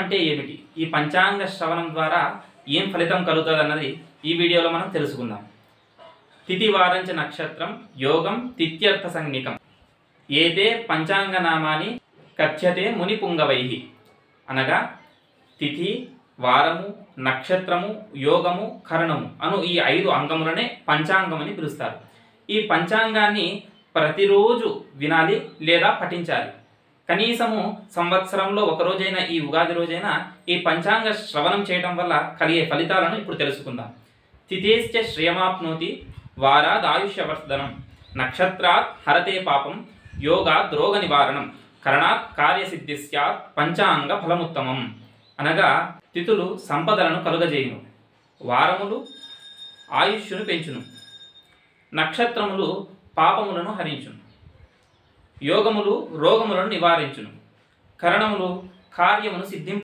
అంటే ఏమిటి? ఈ పంచాంగ శ్రవణం ద్వారా ఏం ఫలితం కలుగుతుంది అన్నది ఈ వీడియోలో మనం తెలుసుకుందాం. తిథి వారంచ నక్షత్రం యోగం తిథ్యర్థ సంజ్ఞకం ఏదే పంచాంగ నామాని కథ్యతే ముని పుంగవైహి. అనగా తిథి, వారము, నక్షత్రము, యోగము, కరణము అను ఈ 5 అంగములనే పంచాంగం అని పిలుస్తారు. ఈ పంచాంగాన్ని ప్రతిరోజు వినాలి లేదా పఠించాలి. కనీసము సంవత్సరంలో ఒక రోజైనా ఈ ఉగాది రోజైనా ఈ పంచాంగ శ్రవణం చేయడం వల్ల కలిగే ఫలితాలను ఇప్పుడు తెలుసుకుందాం. తిథేశ్చ శ్రియమాప్నోతి వారాద్ ఆయుష్యవర్ధనం నక్షత్రాత్ హరతే పాపం యోగాద్ రోగ నివారణం కరణాత్ కార్యసిద్ధి స్యాత్ పంచాంగ ఫలముత్తమం. అనగా తిథులు సంపదలను కలుగజేయును, వారములు ఆయుష్ను పెంచును, నక్షత్రములు పాపములను హరించును, యోగములు రోగములను నివారించును, కరణములు కార్యమును సిద్ధింప